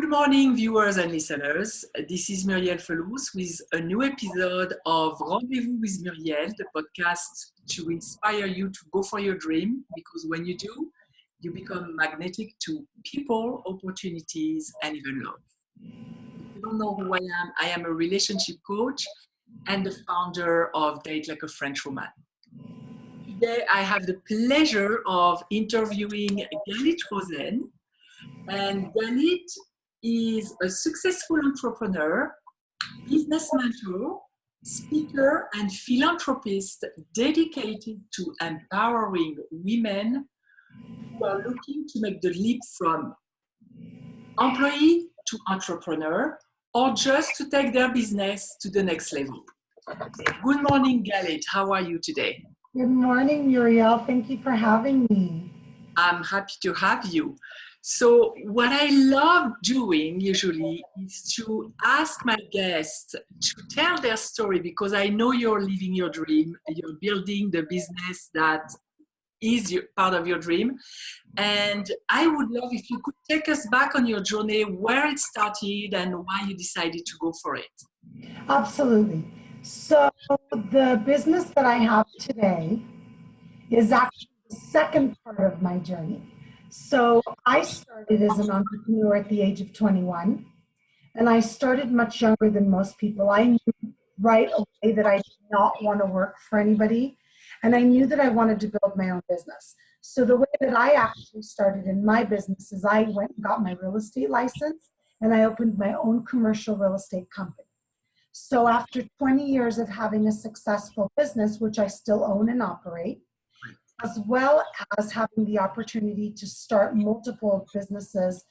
Good morning, viewers and listeners. This is Muriel Felous with a new episode of Rendezvous with Muriel, the podcast to inspire you to go for your dream, because when you do, you become magnetic to people, opportunities, and even love. If you don't know who I am a relationship coach and the founder of Date Like a French Woman. Today, I have the pleasure of interviewing Galit Ventura-Rozen. And Galit is a successful entrepreneur, business mentor, speaker, and philanthropist dedicated to empowering women who are looking to make the leap from employee to entrepreneur, or just to take their business to the next level. Good morning, Galit. How are you today? Good morning, Muriel. Thank you for having me. I'm happy to have you. So what I love doing usually is to ask my guests to tell their story, because I know you're living your dream, you're building the business that is part of your dream. And I would love if you could take us back on your journey, where it started and why you decided to go for it. Absolutely. So the business that I have today is actually the second part of my journey. So I started as an entrepreneur at the age of 21, and I started much younger than most people. I knew right away that I did not want to work for anybody, and I knew that I wanted to build my own business. So the way that I actually started in my business is I went and got my real estate license, and I opened my own commercial real estate company. So after 20 years of having a successful business, which I still own and operate, as well as having the opportunity to start multiple businesses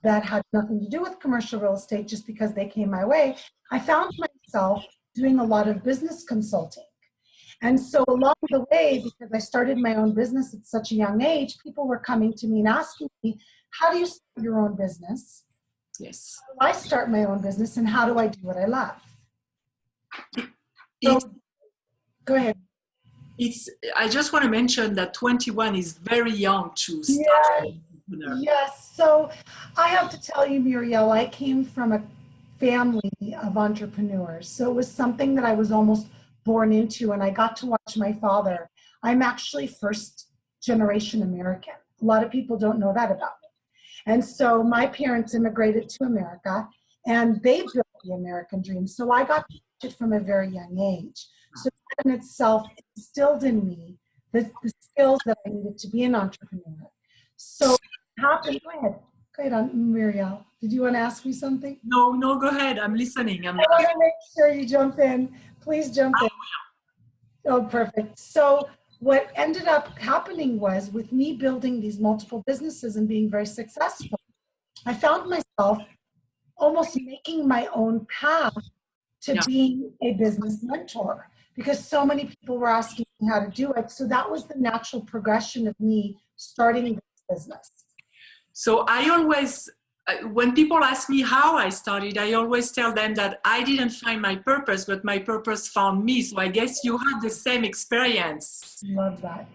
that had nothing to do with commercial real estate just because they came my way, I found myself doing a lot of business consulting. And so along the way, because I started my own business at such a young age, people were coming to me and asking me, how do you start your own business? Yes. How do I start my own business, and how do I do what I love? So, go ahead. I just want to mention that 21 is very young to start. Yes. So I have to tell you, Muriel, I came from a family of entrepreneurs. So it was something that I was almost born into, and I got to watch my father. I'm actually first generation American. A lot of people don't know that about me. And so my parents immigrated to America, and they built the American dream. So I got to watch it from a very young age. So that in itself instilled in me the skills that I needed to be an entrepreneur. So happened. Go ahead, Muriel. Did you want to ask me something? No, go ahead. I'm listening. I want to make sure you jump in. Please jump in. Oh, perfect. So what ended up happening was, with me building these multiple businesses and being very successful, I found myself almost making my own path to being a business mentor, because so many people were asking me how to do it. So that was the natural progression of me starting this business. So I always, when people ask me how I started, I always tell them that I didn't find my purpose, but my purpose found me. So I guess you had the same experience. Love that.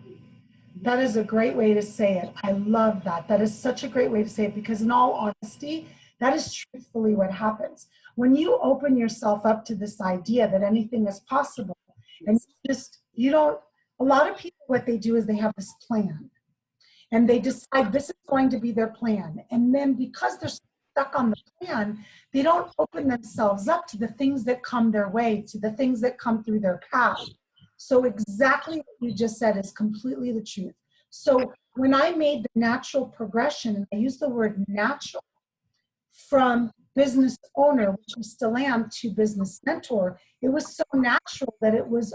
That is a great way to say it. I love that. That is such a great way to say it, because in all honesty, that is truthfully what happens. When you open yourself up to this idea that anything is possible, and a lot of people, what they do is they have this plan, and they decide this is going to be their plan. And then because they're stuck on the plan, they don't open themselves up to the things that come their way, to the things that come through their path. So exactly what you just said is completely the truth. So when I made the natural progression, and I use the word natural, from business owner, which I still am, to business mentor, it was so natural that it was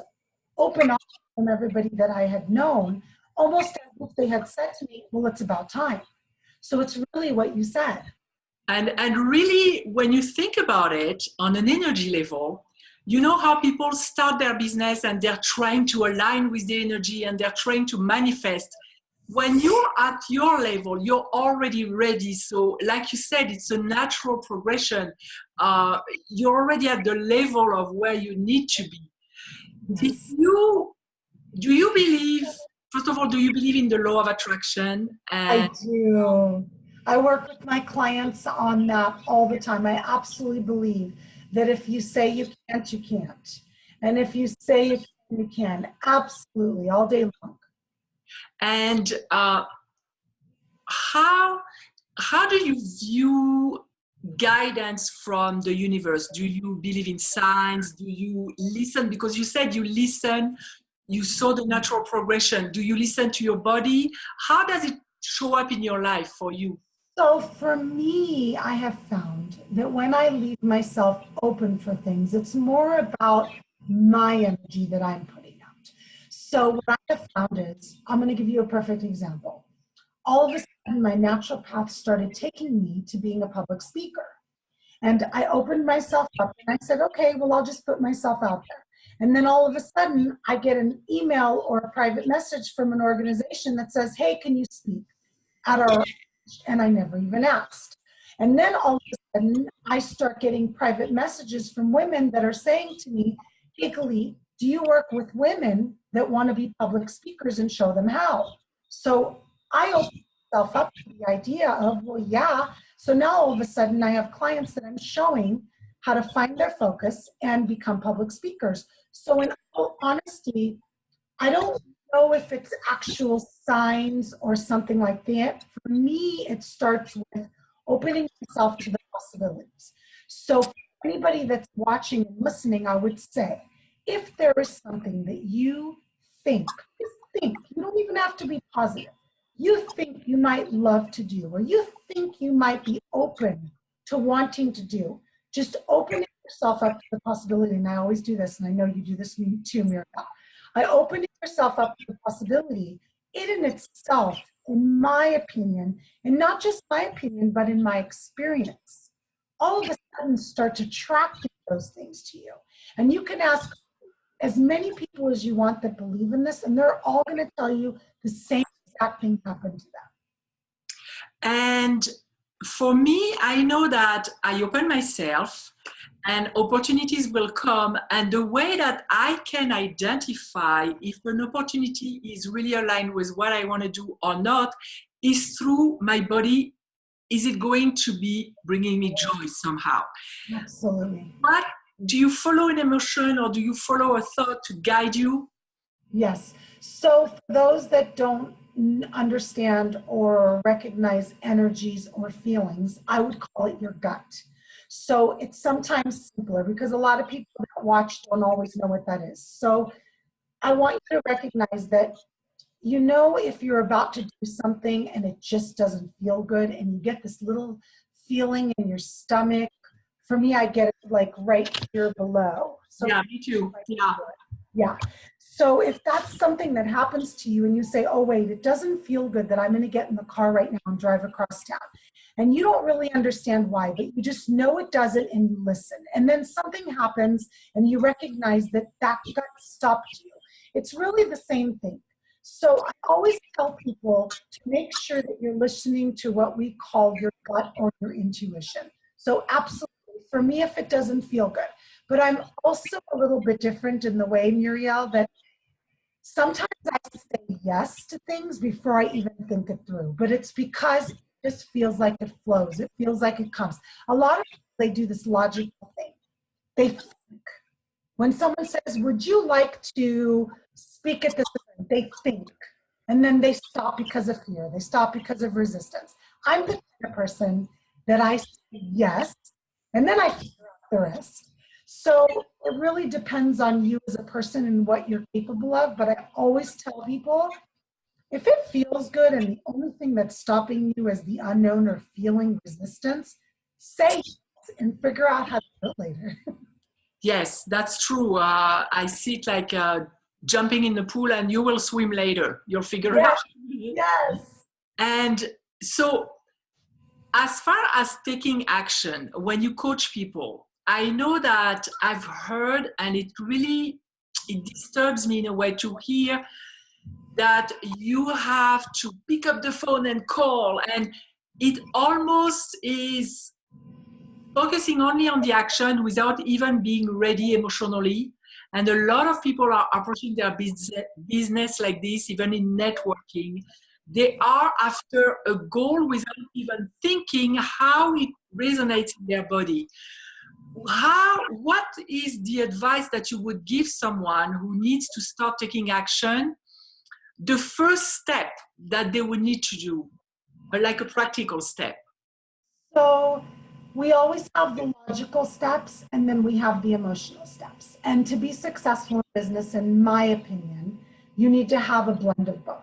open up from everybody that I had known, almost as if they had said to me, well, it's about time. So it's really what you said. And really, when you think about it on an energy level, you know how people start their business and they're trying to align with the energy and they're trying to manifest. When you're at your level, you're already ready. So like you said, it's a natural progression. You're already at the level of where you need to be. Yes. Do you believe, first of all, do you believe in the law of attraction? I do. I work with my clients on that all the time. I absolutely believe that if you say you can't, you can't. And if you say you can, you can. Absolutely, all day long. And how do you view guidance from the universe? Do you believe in signs? Do you listen? Because you said you listen, you saw the natural progression. Do you listen to your body? How does it show up in your life for you? So for me, I have found that when I leave myself open for things, it's more about my energy that I'm putting out. So what I have found is, I'm going to give you a perfect example. All of a sudden, my natural path started taking me to being a public speaker. And I opened myself up and I said, okay, well, I'll just put myself out there. And then all of a sudden, I get an email or a private message from an organization that says, hey, can you speak at our, and I never even asked. And then all of a sudden, I start getting private messages from women that are saying to me, hey, Galit, do you work with women that want to be public speakers and show them how? So I opened myself up to the idea of, well, yeah. So now all of a sudden I have clients that I'm showing how to find their focus and become public speakers. So in all honesty, I don't know if it's actual signs or something like that. For me, it starts with opening myself to the possibilities. So for anybody that's watching and listening, I would say, if there is something that you think, just think, you don't even have to be positive, you think you might love to do, or you think you might be open to wanting to do, just open yourself up to the possibility. And I always do this, and I know you do this too, Miriam. I open yourself up to the possibility. It in itself, in my opinion, and not just my opinion, but in my experience, all of a sudden starts attracting those things to you. And you can ask as many people as you want that believe in this, and they're all going to tell you the same exact thing happened to them. And for me, I know that I open myself and opportunities will come. And the way that I can identify if an opportunity is really aligned with what I want to do or not is through my body. Is it going to be bringing me joy somehow? Absolutely. What, do you follow an emotion or do you follow a thought to guide you? Yes. So for those that don't understand or recognize energies or feelings, I would call it your gut. So it's sometimes simpler because a lot of people that watch don't always know what that is. So I want you to recognize that, you know, if you're about to do something and it just doesn't feel good and you get this little feeling in your stomach. For me, I get it like right here below. So yeah, me too. Yeah. Yeah. So if that's something that happens to you and you say, oh, wait, it doesn't feel good that I'm going to get in the car right now and drive across town. And you don't really understand why, but you just know it doesn't and you listen. And then something happens and you recognize that that gut stopped you. It's really the same thing. So I always tell people to make sure that you're listening to what we call your gut or your intuition. So absolutely, for me, if it doesn't feel good. But I'm also a little bit different in the way, Muriel, that sometimes I say yes to things before I even think it through. But it's because it just feels like it flows. It feels like it comes. A lot of people, they do this logical thing. They think. When someone says, would you like to speak at this event? They think. And then they stop because of fear. They stop because of resistance. I'm the kind of person that I say yes, and then I figure out the rest. So it really depends on you as a person and what you're capable of. But I always tell people, if it feels good and the only thing that's stopping you is the unknown or feeling resistance, say yes and figure out how to do it later. Yes, that's true. I see it like jumping in the pool and you will swim later. You'll figure it out. Yes. And so as far as taking action, when you coach people, I know that I've heard, and it disturbs me in a way to hear that you have to pick up the phone and call, and it almost is focusing only on the action without even being ready emotionally. And a lot of people are approaching their business like this, even in networking. they are after a goal without even thinking how it resonates in their body. What is the advice that you would give someone who needs to start taking action? The first step that they would need to do, like a practical step. So we always have the logical steps and then we have the emotional steps. And to be successful in business, in my opinion, you need to have a blend of both.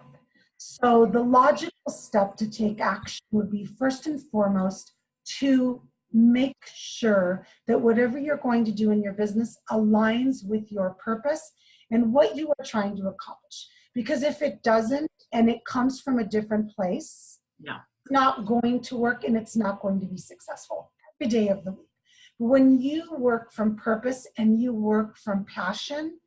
So the logical step to take action would be first and foremost to make sure that whatever you're going to do in your business aligns with your purpose and what you are trying to accomplish. Because if it doesn't and it comes from a different place, Yeah. it's not going to work and it's not going to be successful every day of the week. But when you work from purpose and you work from passion,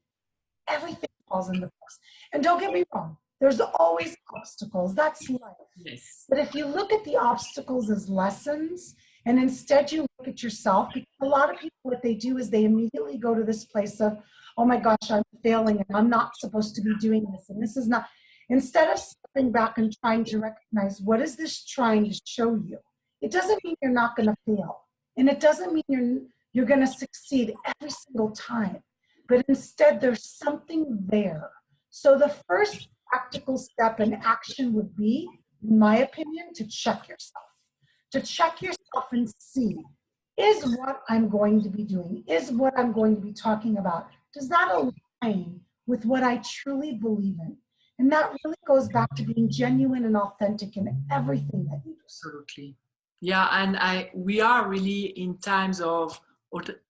everything falls into place. And don't get me wrong, there's always obstacles. That's life. Yes. But if you look at the obstacles as lessons, and instead you look at yourself, because a lot of people, what they do is they immediately go to this place of, oh my gosh, I'm failing and I'm not supposed to be doing this. And this is not, instead of stepping back and trying to recognize, what is this trying to show you? It doesn't mean you're not going to fail. And it doesn't mean you're going to succeed every single time. But instead, there's something there. So the first practical step in action would be, in my opinion, to check yourself. To check yourself and see, is what I'm going to be doing, is what I'm going to be talking about, does that align with what I truly believe in? And that really goes back to being genuine and authentic in everything that you do. Absolutely. Yeah, and we are really in times of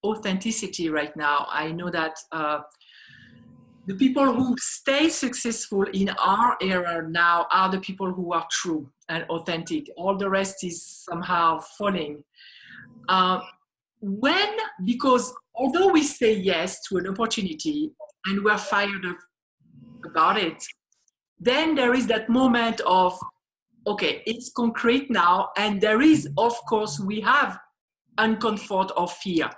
authenticity right now. I know that the people who stay successful in our era now are the people who are true and authentic. All the rest is somehow falling. Because although we say yes to an opportunity and we're fired up about it, then there is that moment of, okay, it's concrete now. And there is, of course, we have uncomfort or fear.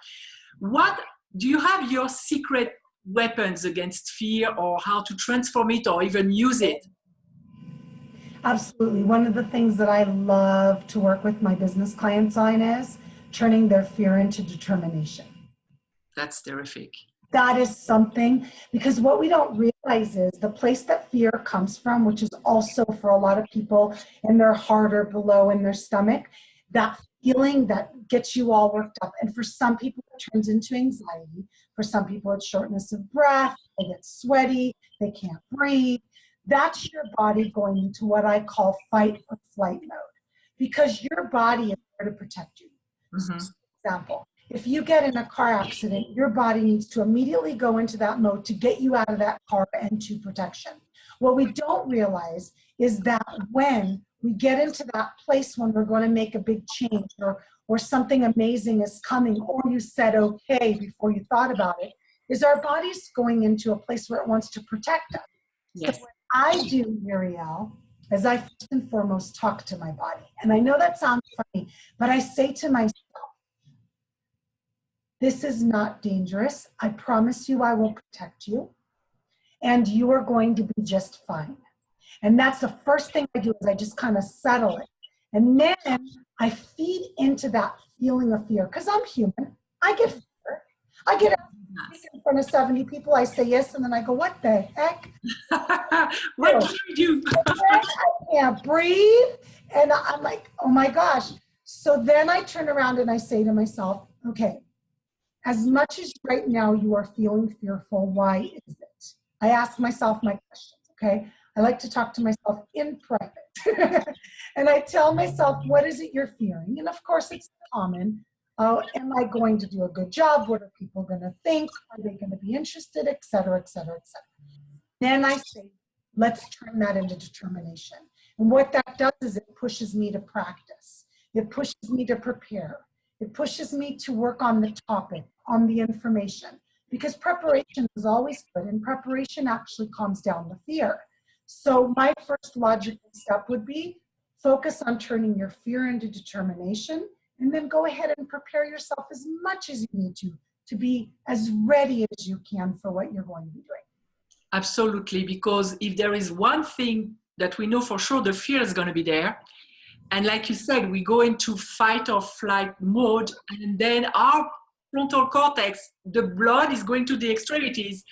What do you have your secret weapons against fear, or how to transform it or even use it? Absolutely. One of the things that I love to work with my business clients on is turning their fear into determination. That's terrific. That is something, because what we don't realize is the place that fear comes from, which is also for a lot of people in their heart or below in their stomach, that feeling that gets you all worked up. And for some people, it turns into anxiety. For some people, it's shortness of breath. They get sweaty. They can't breathe. That's your body going into what I call fight or flight mode, because your body is there to protect you. Mm-hmm. So, for example, if you get in a car accident, your body needs to immediately go into that mode to get you out of that car and to protection. What we don't realize is that when we get into that place when we're going to make a big change, or something amazing is coming, or you said okay before you thought about it, is our body's going into a place where it wants to protect us. Yes. So what I do, Muriel, is I first and foremost talk to my body. And I know that sounds funny, but I say to myself, this is not dangerous. I promise you I will protect you. And you are going to be just fine. And that's the first thing I do, is I just kind of settle it. And then I feed into that feeling of fear, because I'm human. I get fear. I get in front of 70 people, I say yes, and then I go, what the heck? What do you do? I can't breathe. And I'm like, oh my gosh. So then I turn around and I say to myself, okay, as much as right now you are feeling fearful, why is it? I ask myself my questions, okay? I like to talk to myself in private. And I tell myself, what is it you're fearing? And of course, it's common. Oh, am I going to do a good job? What are people going to think? Are they going to be interested? Et cetera, et cetera, et cetera. Then I say, let's turn that into determination. And what that does is it pushes me to practice. It pushes me to prepare. It pushes me to work on the topic, on the information, because preparation is always good, and preparation actually calms down the fear. So my first logical step would be focus on turning your fear into determination, and then go ahead and prepare yourself as much as you need to be as ready as you can for what you're going to be doing. Absolutely, because if there is one thing that we know for sure the fear is going to be there. And like you said, we go into fight or flight mode, and then our frontal cortex, the blood is going to the extremities,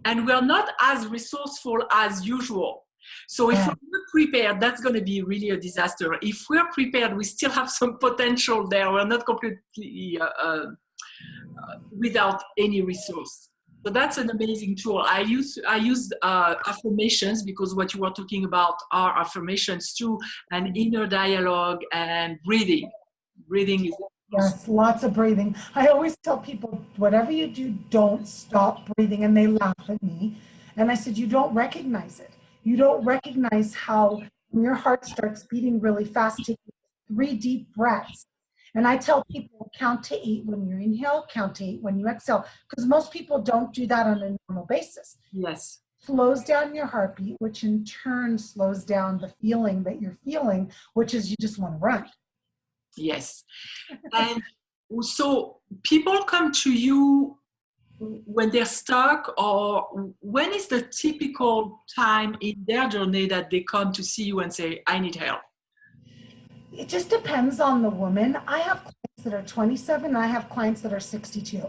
and we're not as resourceful as usual. So if we're not prepared, that's going to be really a disaster. If we're prepared, we still have some potential there. We're not completely without any resource. So that's an amazing tool. I use affirmations, because what you were talking about are affirmations too, and inner dialogue and breathing. Breathing is Yes, lots of breathing. I always tell people, whatever you do, don't stop breathing. And they laugh at me. And I said, you don't recognize it. You don't recognize how when your heart starts beating really fast, take 3 deep breaths. And I tell people, count to 8 when you inhale, count to 8 when you exhale, because most people don't do that on a normal basis. Yes. Slows down your heartbeat, which in turn slows down the feeling that you're feeling, which is you just want to run. Yes. And so people come to you when they're stuck, or when is the typical time in their journey that they come to see you and say, I need help? It just depends on the woman. I have clients that are 27, I have clients that are 62.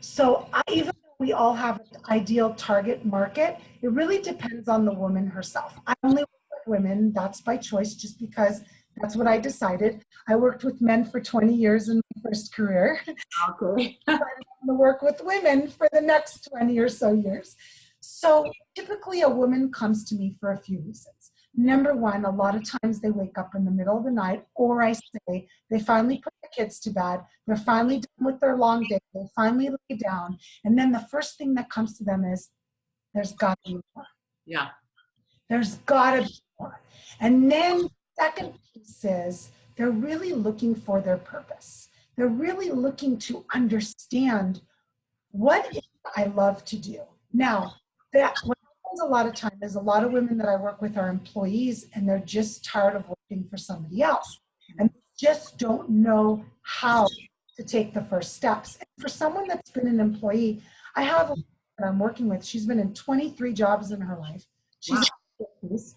So even though we all have an ideal target market, it really depends on the woman herself. I only work with women, that's by choice, just because that's what I decided. I worked with men for 20 years in my first career. Okay. I'm going to work with women for the next 20 or so years. So typically a woman comes to me for a few reasons. Number one, a lot of times they wake up in the middle of the night, or I say they finally put the kids to bed, they're finally done with their long day, they finally lay down, and then the first thing that comes to them is, there's got to be more. Yeah. There's got to be more. And then second piece is they're really looking for their purpose. They're really looking to understand what it is I love to do. Now, that what happens a lot of time is a lot of women that I work with are employees, and they're just tired of working for somebody else, and just don't know how to take the first steps. And for someone that's been an employee, I have a woman that I'm working with. She's been in 23 jobs in her life. She's in her 50s.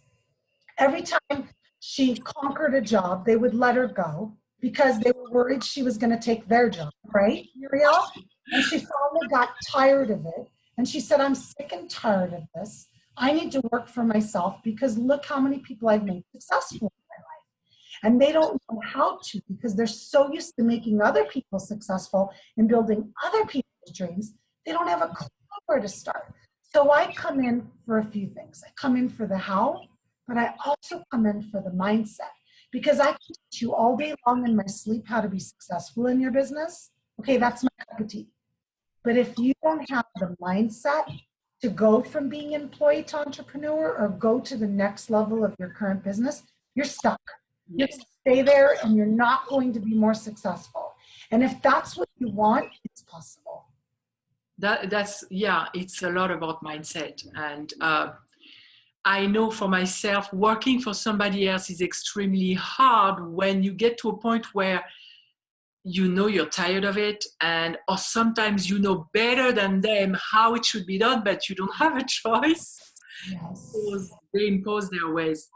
Every time she conquered a job, they would let her go because they were worried she was going to take their job, right, Muriel? And she finally got tired of it. And she said, I'm sick and tired of this. I need to work for myself, because look how many people I've made successful in my life. And they don't know how to, because they're so used to making other people successful and building other people's dreams. They don't have a clue where to start. So I come in for a few things. I come in for the how, but I also come in for the mindset, because I can teach you all day long in my sleep how to be successful in your business. Okay, that's my cup of tea. But if you don't have the mindset to go from being employee to entrepreneur, or go to the next level of your current business, you're stuck. You're going to stay there, and you're not going to be more successful. And if that's what you want, it's possible. That's it's a lot about mindset. And I know for myself, working for somebody else is extremely hard when you get to a point where you know you're tired of it, and or sometimes you know better than them how it should be done, but you don't have a choice. Yes. Because they impose their ways.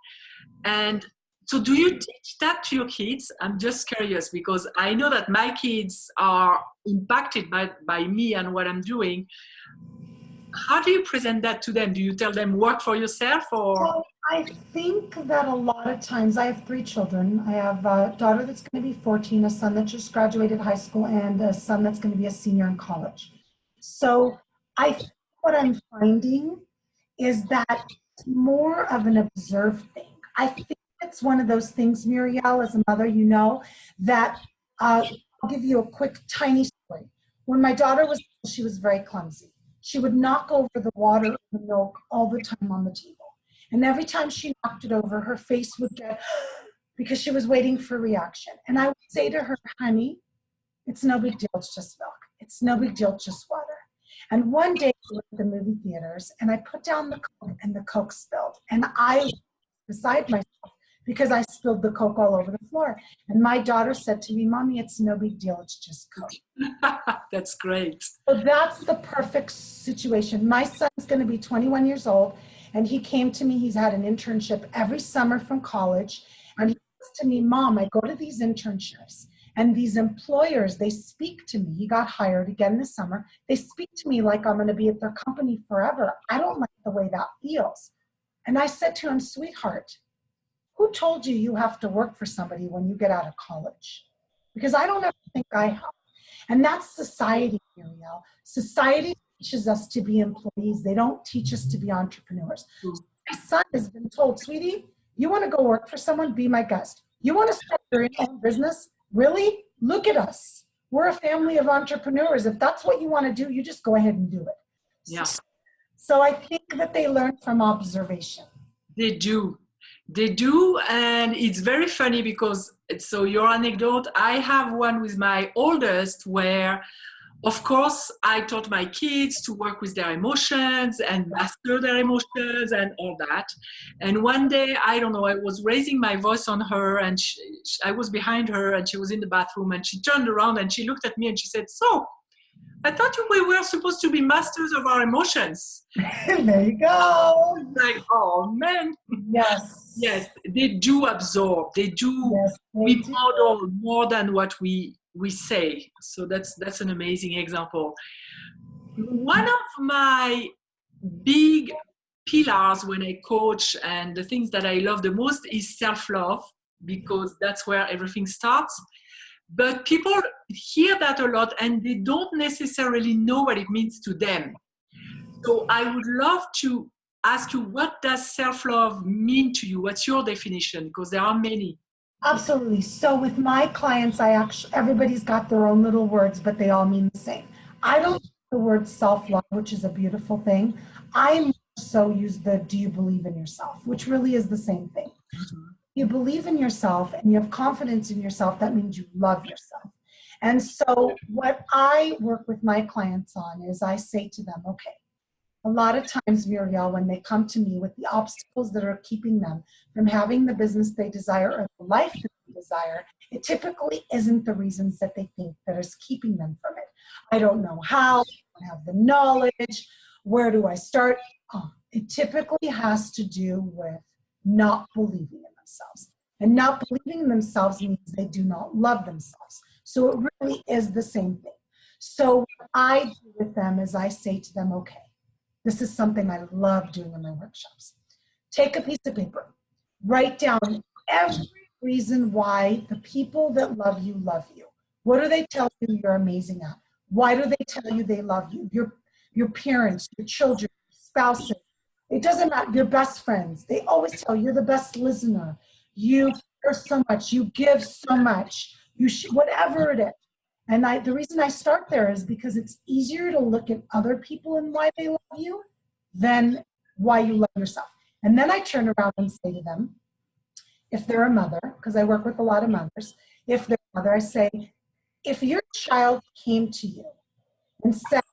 And so do you teach that to your kids? I'm just curious, because I know that my kids are impacted by me and what I'm doing. How do you present that to them? Do you tell them work for yourself, or? So I think that a lot of times, I have 3 children. I have a daughter that's going to be 14, a son that just graduated high school, and a son that's going to be a senior in college. So I think what I'm finding is that it's more of an observed thing. I think it's one of those things, Muriel, as a mother, you know, that I'll give you a quick, tiny story. When my daughter was, she was very clumsy. She would knock over the water or the milk all the time on the table. And every time she knocked it over, her face would get, because she was waiting for reaction. And I would say to her, honey, it's no big deal, it's just milk. It's no big deal, it's just water. And one day we were at the movie theaters, and I put down the Coke, and the Coke spilled. And I was beside myself because I spilled the Coke all over the floor. And my daughter said to me, Mommy, it's no big deal, it's just Coke. That's great. So that's the perfect situation. My son's going to be 21 years old, And he came to me, he's had an internship every summer from college. And he says to me, Mom, I go to these internships and these employers, they speak to me. He got hired again this summer. They speak to me like I'm going to be at their company forever. I don't like the way that feels. And I said to him, sweetheart, who told you you have to work for somebody when you get out of college? Because I don't ever think I have. And that's society, Muriel. Society teaches us to be employees. They don't teach us to be entrepreneurs. My son has been told, sweetie, you want to go work for someone? Be my guest. You want to start your own business? Really? Look at us. We're a family of entrepreneurs. If that's what you want to do, you just go ahead and do it. Yeah. So I think that they learn from observation. They do. They do, and it's very funny because, so your anecdote, I have one with my oldest where, of course, I taught my kids to work with their emotions and master their emotions and all that. And one day, I don't know, I was raising my voice on her and I was behind her and she was in the bathroom and she turned around and she looked at me and she said, so, I thought we were supposed to be masters of our emotions. There you go. Like, oh man. Yes. Yes, they do absorb. They do. Yes, We model more than what we say. So that's an amazing example. One of my big pillars when I coach and the things that I love the most is self-love, because that's where everything starts. But people hear that a lot and they don't necessarily know what it means to them. So I would love to ask you, what does self-love mean to you? What's your definition? Because there are many. Absolutely. So with my clients, everybody's got their own little words, but they all mean the same. I don't use the word self-love, which is a beautiful thing. I more so use the do you believe in yourself, which really is the same thing. Mm-hmm. You believe in yourself and you have confidence in yourself, that means you love yourself. And so what I work with my clients on is I say to them, okay, a lot of times, Muriel, when they come to me with the obstacles that are keeping them from having the business they desire or the life that they desire, it typically isn't the reasons that they think that is keeping them from it. I don't know how, I don't have the knowledge, where do I start? It typically has to do with not believing in themselves. And not believing in themselves means they do not love themselves. So it really is the same thing. So what I do with them is I say to them, okay, this is something I love doing in my workshops. Take a piece of paper, write down every reason why the people that love you love you. What do they tell you you're amazing at? Why do they tell you they love you? Your parents, your children, your spouses. It doesn't matter, your best friends. They always tell you you're the best listener. You care so much. You give so much. Whatever it is. And the reason I start there is because it's easier to look at other people and why they love you than why you love yourself. And then I turn around and say to them, if they're a mother, because I work with a lot of mothers, if they're a mother, I say, if your child came to you and said,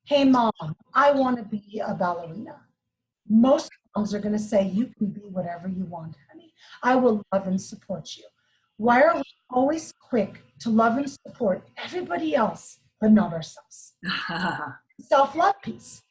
hey mom, I want to be a ballerina. Most moms are going to say, you can be whatever you want, honey. I will love and support you. Why are we always quick to love and support everybody else, but not ourselves? Self-love piece.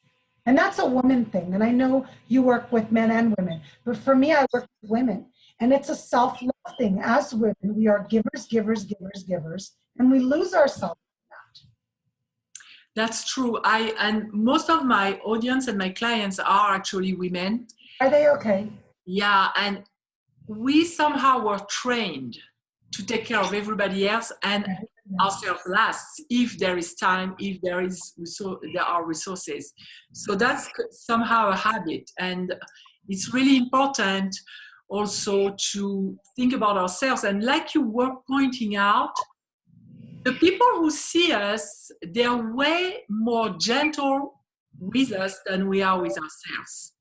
And that's a woman thing. And I know you work with men and women, but for me, I work with women. And it's a self-love thing. As women, we are givers, givers, givers, givers, and we lose ourselves in that. That's true. And most of my audience and my clients are actually women. Are they okay? Yeah, and we somehow were trained to take care of everybody else and ourselves last, if there is time, if there are resources. So that's somehow a habit, and it's really important also to think about ourselves. And like you were pointing out, the people who see us, they're way more gentle with us than we are with ourselves.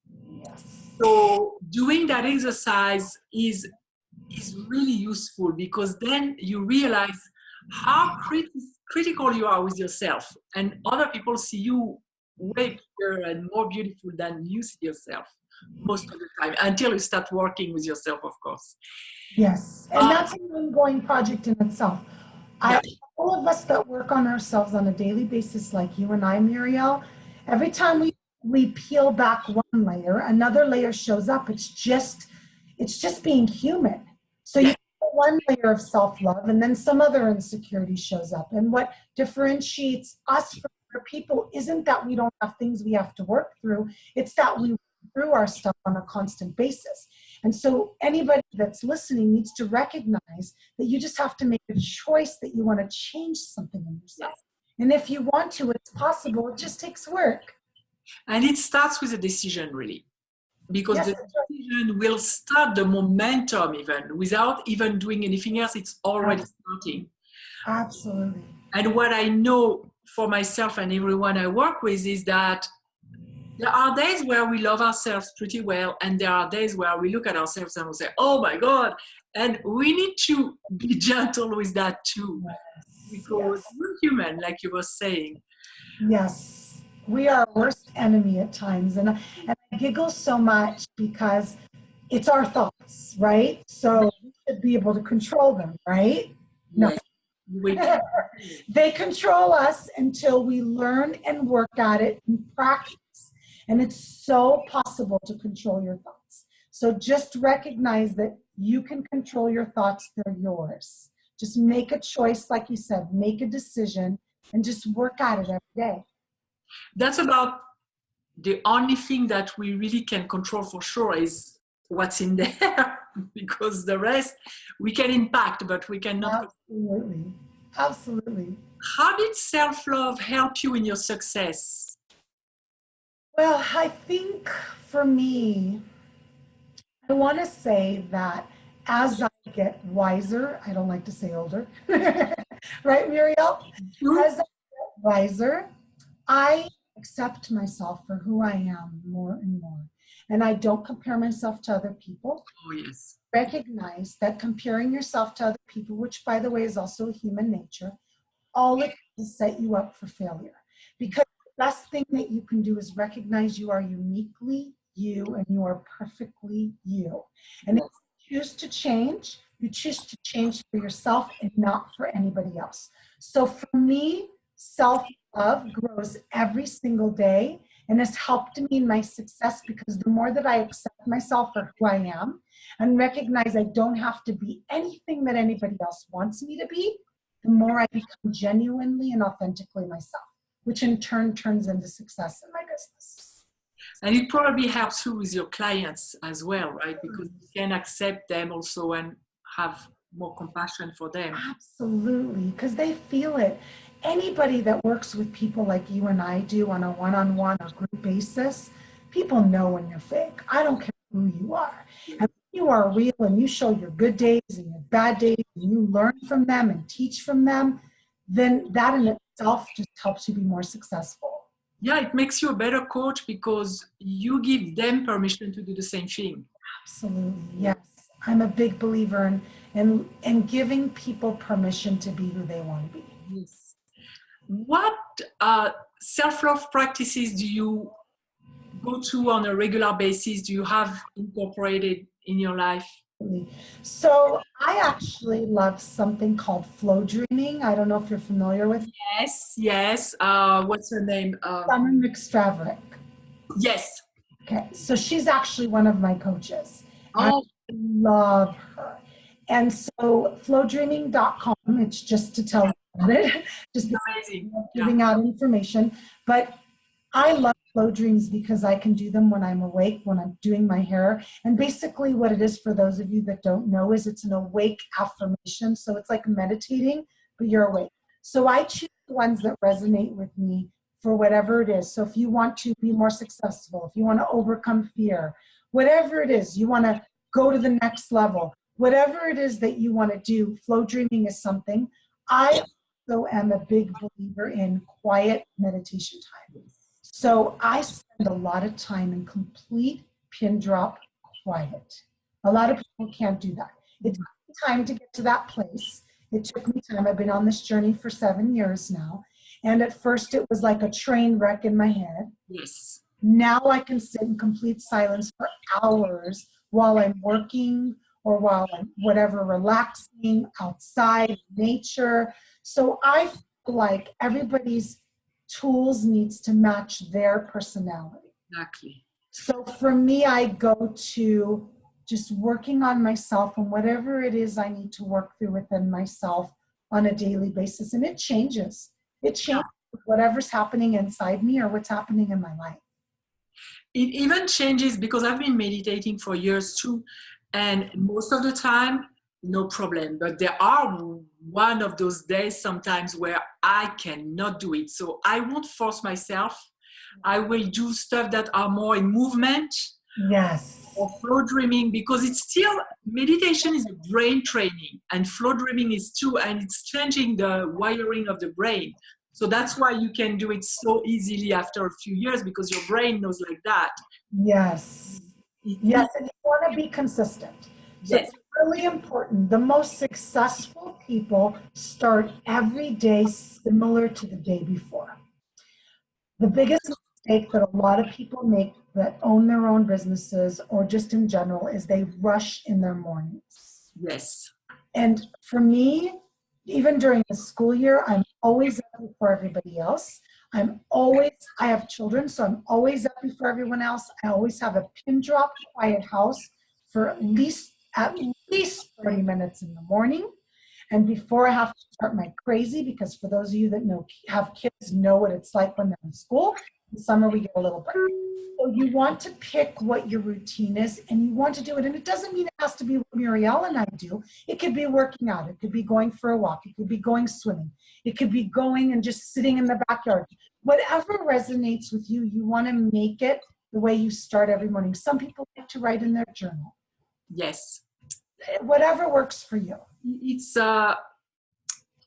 Yes. So doing that exercise is really useful, because then you realize how critical you are with yourself, and other people see you way bigger and more beautiful than you see yourself most of the time, until you start working with yourself, of course. Yes, and that's an ongoing project in itself. All of us that work on ourselves on a daily basis, like you and I, Muriel, every time we we peel back one layer, another layer shows up. It's just being human. So you Yeah. have one layer of self-love, and then some other insecurity shows up. And what differentiates us from other people isn't that we don't have things we have to work through. It's that we work through our stuff on a constant basis. And so anybody that's listening needs to recognize that you just have to make a choice that you want to change something in yourself. And if you want to, it's possible. It just takes work. And it starts with a decision, really, because Yes, the that's right. decision will start the momentum even without even doing anything else. It's already starting. Absolutely. And what I know for myself and everyone I work with is that there are days where we love ourselves pretty well, and there are days where we look at ourselves and we say, oh my God. And we need to be gentle with that too, because Yes. we're human, like you were saying. Yes. We are our worst enemy at times. And I giggle so much because it's our thoughts, right? So we should be able to control them, right? No. Yes. We can. They control us until we learn and work at it and practice. And it's so possible to control your thoughts. So just recognize that you can control your thoughts, they're yours. Just make a choice, like you said, make a decision, and just work at it every day. That's about the only thing that we really can control for sure is what's in there, because the rest we can impact, but we cannot. Absolutely. Absolutely. How did self-love help you in your success? Well, I think for me, I want to say that as I get wiser, I don't like to say older, right, Muriel? As I get wiser, I accept myself for who I am more and more. And I don't compare myself to other people. Oh, yes. Recognize that comparing yourself to other people, which by the way is also human nature, all it does is set you up for failure. Because the best thing that you can do is recognize you are uniquely you and you are perfectly you. And if you choose to change, you choose to change for yourself and not for anybody else. So for me, self-love grows every single day and has helped me in my success because the more that I accept myself for who I am and recognize I don't have to be anything that anybody else wants me to be, the more I become genuinely and authentically myself, which in turn turns into success in my business. And it probably helps you with your clients as well, right? Because you can accept them also and have more compassion for them. Absolutely, because they feel it. Anybody that works with people like you and I do on a one-on-one or group basis, people know when you're fake. I don't care who you are. And when you are real and you show your good days and your bad days and you learn from them and teach from them, then that in itself just helps you be more successful. Yeah, it makes you a better coach because you give them permission to do the same thing. Absolutely, yes. I'm a big believer in giving people permission to be who they want to be. Yes. What self-love practices do you go to on a regular basis? Do you have incorporated in your life? So I actually love something called flow dreaming. I don't know if you're familiar with it. Yes, yes. What's her name? Summer McStraverick. Yes. Okay, so she's actually one of my coaches. I Oh, love her. And so flowdreaming.com, it's just to tell you about it, just amazing. giving out information. But I love flow dreams because I can do them when I'm awake, when I'm doing my hair. And basically what it is, for those of you that don't know, is it's an awake affirmation. So it's like meditating, but you're awake. So I choose the ones that resonate with me for whatever it is. So if you want to be more successful, if you want to overcome fear, whatever it is, you want to go to the next level, whatever it is that you want to do, flow dreaming is something. I also am a big believer in quiet meditation time. So I spend a lot of time in complete pin drop quiet. A lot of people can't do that. It took me time to get to that place. It took me time. I've been on this journey for 7 years now. And at first it was like a train wreck in my head. Yes. Now I can sit in complete silence for hours while I'm working or while I'm whatever, relaxing outside, nature. So I feel like everybody's tools needs to match their personality. Exactly. So for me, I go to just working on myself and whatever it is I need to work through within myself on a daily basis. And it changes. It changes whatever's happening inside me or what's happening in my life. It even changes because I've been meditating for years too. And most of the time, no problem. But there are one of those days sometimes where I cannot do it. So I won't force myself. I will do stuff that are more in movement Yes. or flow dreaming, because it's still, meditation is a brain training and flow dreaming is too, and it's changing the wiring of the brain. So that's why you can do it so easily after a few years, because your brain knows like that. Yes. Yes, and you want to be consistent. So Yes. it's really important. The most successful people start every day similar to the day before. The biggest mistake that a lot of people make that own their own businesses or just in general is they rush in their mornings. Yes. And for me, even during the school year, I'm always up before everybody else. I have children, so I'm always up before everyone else. I always have a pin drop quiet house for at least 30 minutes in the morning. And before I have to start my crazy, because for those of you that have kids know what it's like when they're in school. In summer, we get a little break. So you want to pick what your routine is and you want to do it. And it doesn't mean it has to be what Muriel and I do. It could be working out. It could be going for a walk. It could be going swimming. It could be going and just sitting in the backyard. Whatever resonates with you, you want to make it the way you start every morning. Some people like to write in their journal. Yes. Whatever works for you. It's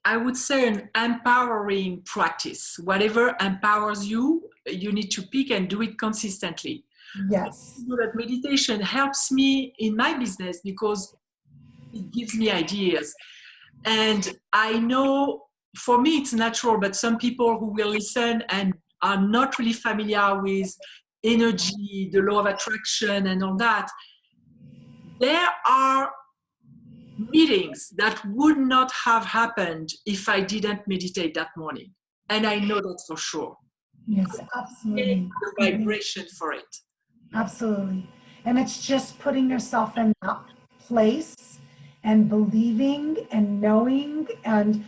I would say an empowering practice. Whatever empowers you, you need to pick and do it consistently. Yes. So that meditation helps me in my business because it gives me ideas. And I know for me it's natural, but some people who will listen and are not really familiar with energy, the law of attraction and all that, there are meetings that would not have happened if I didn't meditate that morning. And I know that for sure. Yes, absolutely. The vibration for it. Absolutely. And it's just putting yourself in that place and believing and knowing and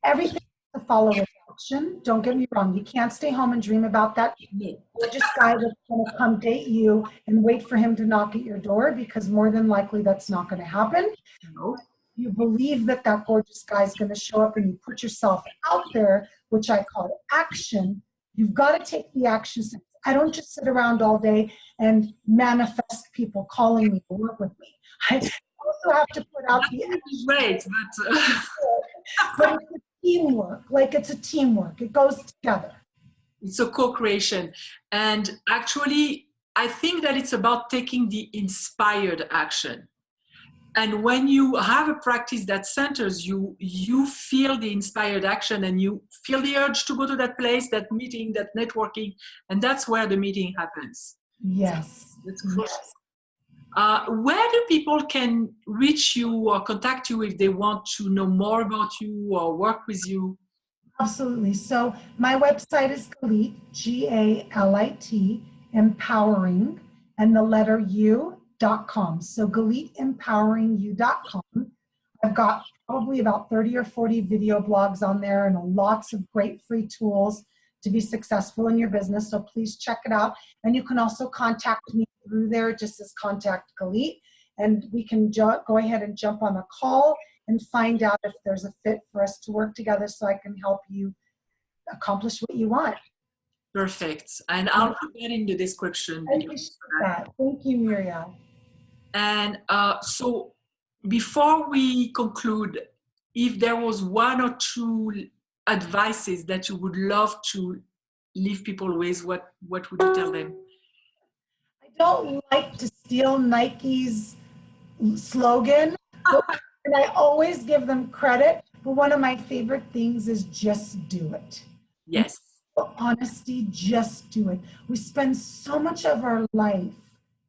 everything to follow with action. Don't get me wrong. You can't stay home and dream about that gorgeous guy that's going to come date you and wait for him to knock at your door, because more than likely that's not going to happen. No. You believe that that gorgeous guy is going to show up and you put yourself out there, which I call action. You've got to take the action steps. I don't just sit around all day and manifest people calling me to work with me. I also have to put out the action. Great, but it's a teamwork. Like it's a teamwork. It goes together. It's a co-creation. And actually, I think that it's about taking the inspired action. And when you have a practice that centers you, you feel the inspired action and you feel the urge to go to that place, that meeting, that networking, and that's where the meeting happens. Yes. That's crucial. Where do people can reach you or contact you if they want to know more about you or work with you? Absolutely. So my website is Galit, Galit, empowering, and the letter U.com. So GalitEmpoweringYou.com. I've got probably about 30 or 40 video blogs on there and lots of great free tools to be successful in your business. So please check it out. And you can also contact me through there, just as contact Galit. And we can go ahead and jump on a call and find out if there's a fit for us to work together so I can help you accomplish what you want. Perfect. And I'll put that in the description. I appreciate that. Thank you, Muriel. And so before we conclude, if there was one or two advices that you would love to leave people with, what would you tell them? I don't like to steal Nike's slogan, and I always give them credit, but one of my favorite things is just do it. Yes. Honesty, just do it. We spend so much of our life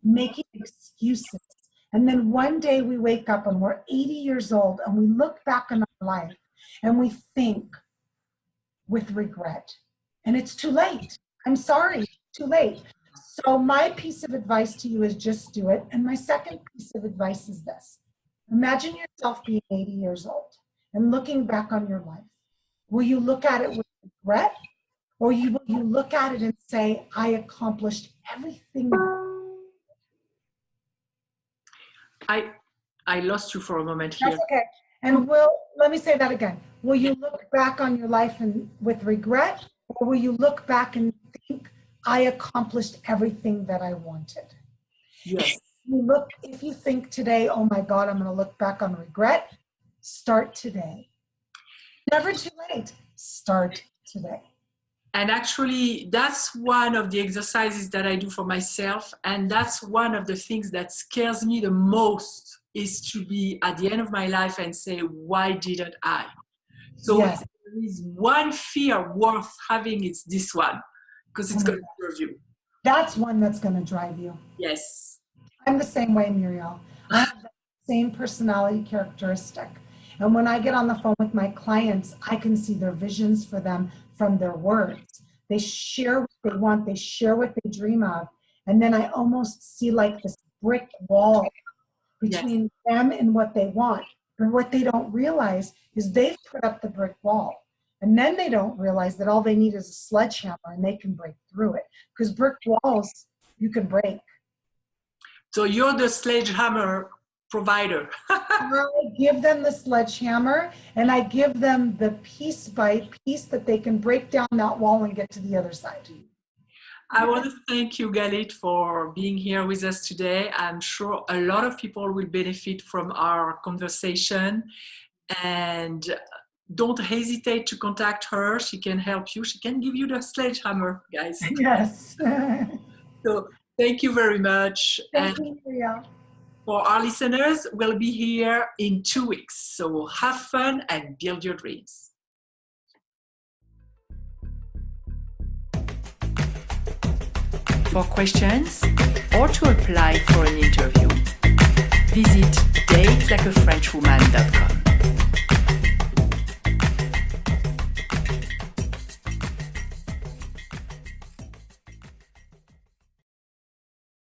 making excuses. And then one day we wake up and we're 80 years old and we look back on our life and we think with regret. And it's too late. I'm sorry, it's too late. So my piece of advice to you is just do it. And my second piece of advice is this. Imagine yourself being 80 years old and looking back on your life. Will you look at it with regret, or will you look at it and say, I accomplished everything? I lost you for a moment here. That's okay. And let me say that again. Will you look back on your life with regret, or will you look back and think, I accomplished everything that I wanted? Yes. If you think today, oh my God, I'm going to look back on regret, start today. Never too late. Start today. And actually, that's one of the exercises that I do for myself. And that's one of the things that scares me the most, is to be at the end of my life and say, why didn't I? So yes. If there is one fear worth having, it's this one, because it's going to serve you. That's one that's going to drive you. Yes. I'm the same way, Muriel. I have the same personality characteristic. And when I get on the phone with my clients, I can see their visions for them from their words. They share what they want. They share what they dream of. And then I almost see like this brick wall between them and what they want. But what they don't realize is they've put up the brick wall. And then they don't realize that all they need is a sledgehammer and they can break through it. Because brick walls, you can break. So you're the sledgehammer provider. I give them the sledgehammer, and I give them the piece by piece that they can break down that wall and get to the other side. I want to thank you, Galit, for being here with us today. I'm sure a lot of people will benefit from our conversation, and don't hesitate to contact her. She can help you. She can give you the sledgehammer, guys. Yes. So thank you very much. Thank you, Maria. For our listeners, we'll be here in 2 weeks. So have fun and build your dreams. For questions or to apply for an interview, visit datelikeafrenchwoman.com.